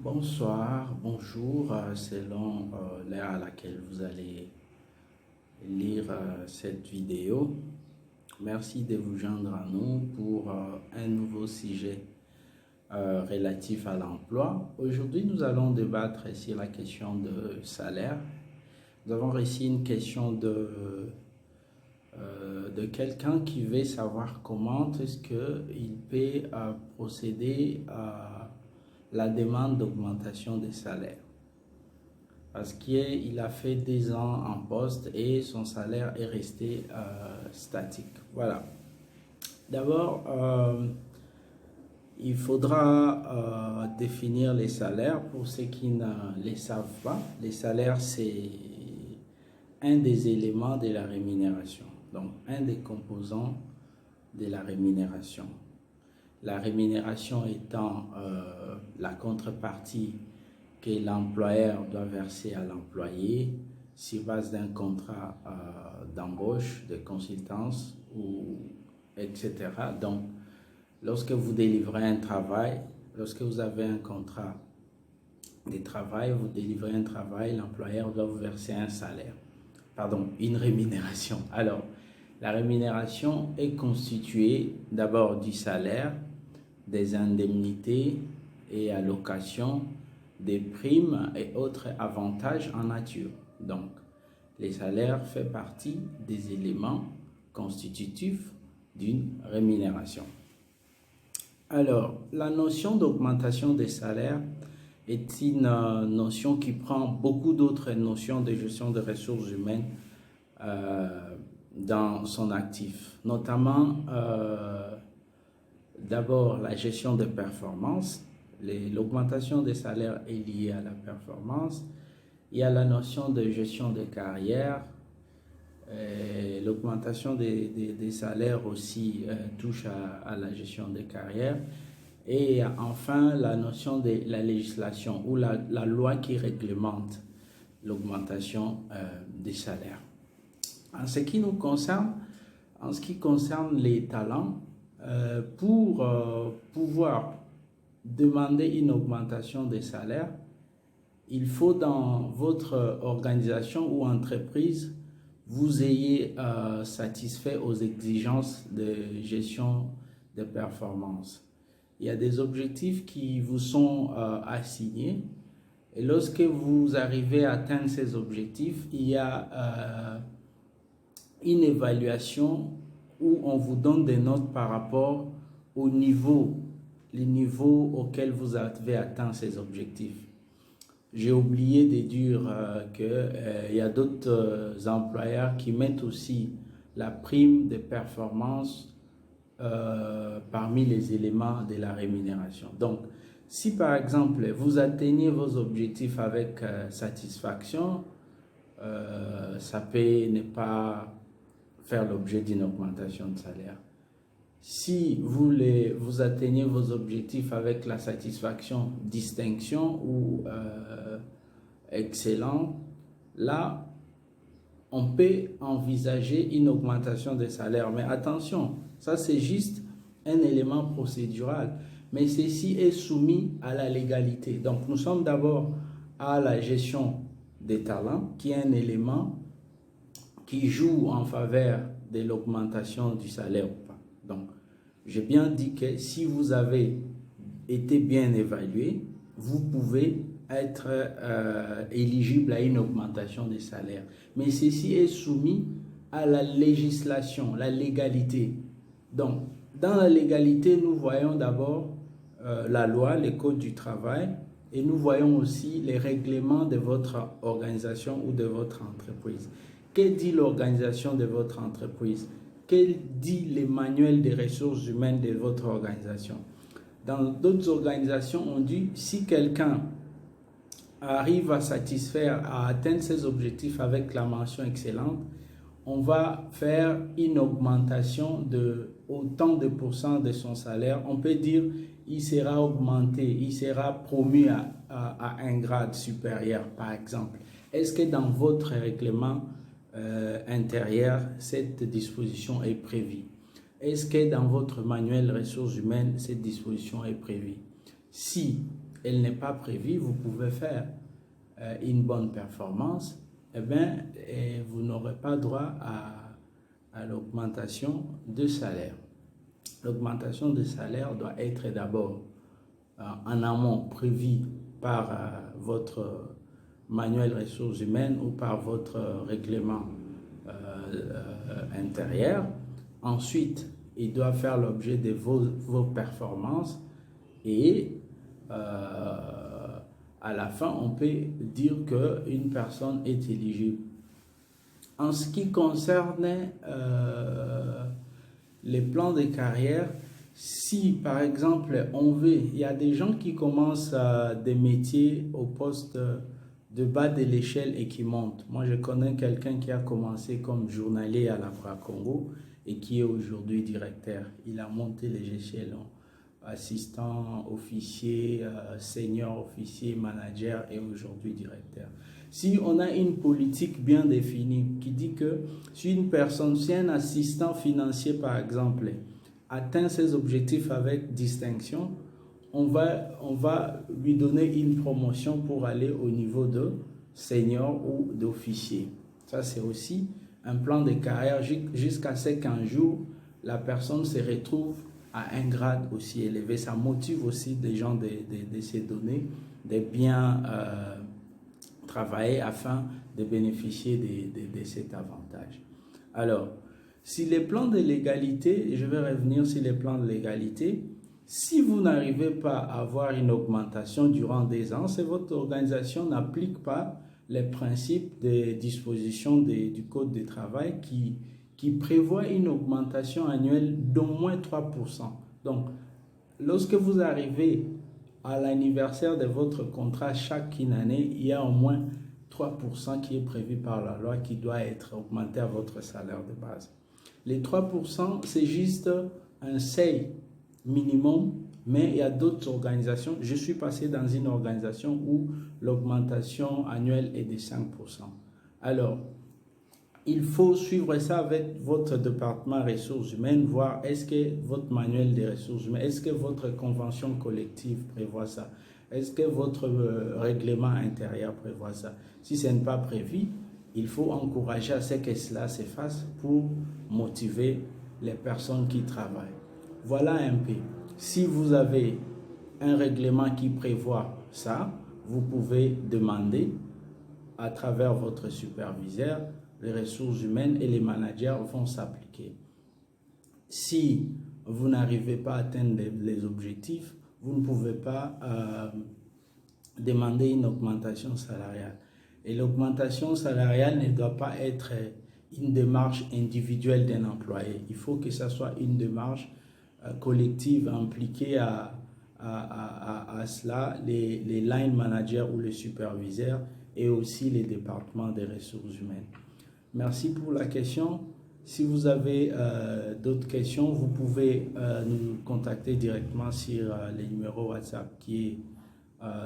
Bonsoir, bonjour, selon l'heure à laquelle vous allez lire cette vidéo. Merci de vous joindre à nous pour un nouveau sujet relatif à l'emploi. Aujourd'hui, nous allons débattre sur la question de salaire. Nous avons reçu une question de quelqu'un qui veut savoir comment est-ce qu'il peut procéder à la demande d'augmentation des salaires. Parce qu'il a fait 10 ans en poste et son salaire est resté statique. Voilà. D'abord, il faudra définir les salaires pour ceux qui ne les savent pas. Les salaires, c'est un des éléments de la rémunération. Donc, un des composants de la rémunération. La rémunération étant la contrepartie que l'employeur doit verser à l'employé sur base d'un contrat d'embauche, de consultance, etc. Donc, lorsque vous délivrez un travail, lorsque vous avez un contrat de travail, vous délivrez un travail, l'employeur doit vous verser un salaire, pardon, une rémunération. Alors, la rémunération est constituée d'abord du salaire, des indemnités et allocations, des primes et autres avantages en nature. Donc, les salaires font partie des éléments constitutifs d'une rémunération. Alors, la notion d'augmentation des salaires est une notion qui prend beaucoup d'autres notions de gestion des ressources humaines dans son actif, notamment d'abord la gestion des performances. L'augmentation des salaires est liée à la performance. Il y a la notion de gestion de carrière. L'augmentation des salaires aussi touche à la gestion des carrières. Et enfin, la notion de la législation ou la loi qui réglemente l'augmentation des salaires. En ce qui nous concerne, en ce qui concerne les talents, pour pouvoir demander une augmentation des salaires, il faut dans votre organisation ou entreprise, vous ayez satisfait aux exigences de gestion de performance. Il y a des objectifs qui vous sont assignés et lorsque vous arrivez à atteindre ces objectifs, il y a une évaluation où on vous donne des notes par rapport au niveau, les niveaux auxquels vous avez atteint ces objectifs. J'ai oublié de dire qu'il y a d'autres employeurs qui mettent aussi la prime de performance parmi les éléments de la rémunération. Donc, si par exemple vous atteignez vos objectifs avec satisfaction, ça peut ne pas faire l'objet d'une augmentation de salaire. Si vous atteignez vos objectifs avec la satisfaction, distinction ou excellent, là, on peut envisager une augmentation des salaires. Mais attention, ça c'est juste un élément procédural. Mais ceci est soumis à la légalité. Donc nous sommes d'abord à la gestion des talents, qui est un élément qui joue en faveur de l'augmentation du salaire ou pas. Donc, j'ai bien dit que si vous avez été bien évalué, vous pouvez être éligible à une augmentation des salaires. Mais ceci est soumis à la législation, la légalité. Donc, dans la légalité, nous voyons d'abord la loi, les codes du travail, et nous voyons aussi les règlements de votre organisation ou de votre entreprise. Que dit l'organisation de votre entreprise? Que dit les manuels des ressources humaines de votre organisation? Dans d'autres organisations, on dit si quelqu'un arrive à satisfaire, à atteindre ses objectifs avec la mention excellente, on va faire une augmentation de autant de pourcents de son salaire. On peut dire il sera augmenté, il sera promu à un grade supérieur, par exemple. Est-ce que dans votre règlement intérieur, cette disposition est prévue? Est-ce que dans votre manuel ressources humaines, cette disposition est prévue? Si elle n'est pas prévue, vous pouvez faire une bonne performance, eh bien, vous n'aurez pas droit à l'augmentation de salaire. L'augmentation de salaire doit être d'abord en amont prévue par votre manuel ressources humaines ou par votre règlement intérieur. Ensuite, il doit faire l'objet de vos performances et à la fin, on peut dire qu'une personne est éligible. En ce qui concerne les plans de carrière, si par exemple on veut, il y a des gens qui commencent des métiers au poste de bas de l'échelle et qui montent. Moi, je connais quelqu'un qui a commencé comme journalier à l'Afra Congo et qui est aujourd'hui directeur. Il a monté les échelons, assistant, officier, senior officier, manager et aujourd'hui directeur. Si on a une politique bien définie qui dit que si une personne, si un assistant financier par exemple, atteint ses objectifs avec distinction, on va lui donner une promotion pour aller au niveau de senior ou d'officier. Ça, c'est aussi un plan de carrière jusqu'à ce qu'un jour, la personne se retrouve à un grade aussi élevé. Ça motive aussi des gens de se donner, de bien travailler afin de bénéficier de cet avantage. Alors, si les plans de l'égalité, je vais revenir sur les plans de l'égalité, si vous n'arrivez pas à avoir une augmentation durant des ans, c'est votre organisation n'applique pas les principes des dispositions du Code du travail qui prévoit une augmentation annuelle d'au moins 3%. Donc, lorsque vous arrivez à l'anniversaire de votre contrat chaque année, il y a au moins 3% qui est prévu par la loi qui doit être augmenté à votre salaire de base. Les 3%, c'est juste un seuil minimum, mais il y a d'autres organisations. Je suis passé dans une organisation où l'augmentation annuelle est de 5%. Alors, il faut suivre ça avec votre département ressources humaines, voir est-ce que votre manuel des ressources humaines, est-ce que votre convention collective prévoit ça, est-ce que votre règlement intérieur prévoit ça. Si ce n'est pas prévu, il faut encourager à ce que cela se fasse pour motiver les personnes qui travaillent. Voilà un peu. Si vous avez un règlement qui prévoit ça, vous pouvez demander à travers votre superviseur, les ressources humaines et les managers vont s'appliquer. Si vous n'arrivez pas à atteindre les objectifs, vous ne pouvez pas demander une augmentation salariale. Et l'augmentation salariale ne doit pas être une démarche individuelle d'un employé. Il faut que ce soit une démarche collective impliquée à cela, les line managers ou les superviseurs et aussi les départements des ressources humaines. Merci pour la question. Si vous avez d'autres questions, vous pouvez nous contacter directement sur le numéro WhatsApp qui est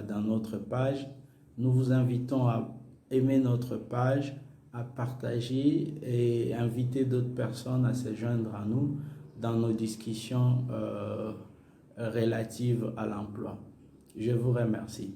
dans notre page. Nous vous invitons à aimer notre page, à partager et inviter d'autres personnes à se joindre à nous dans nos discussions relatives à l'emploi. Je vous remercie.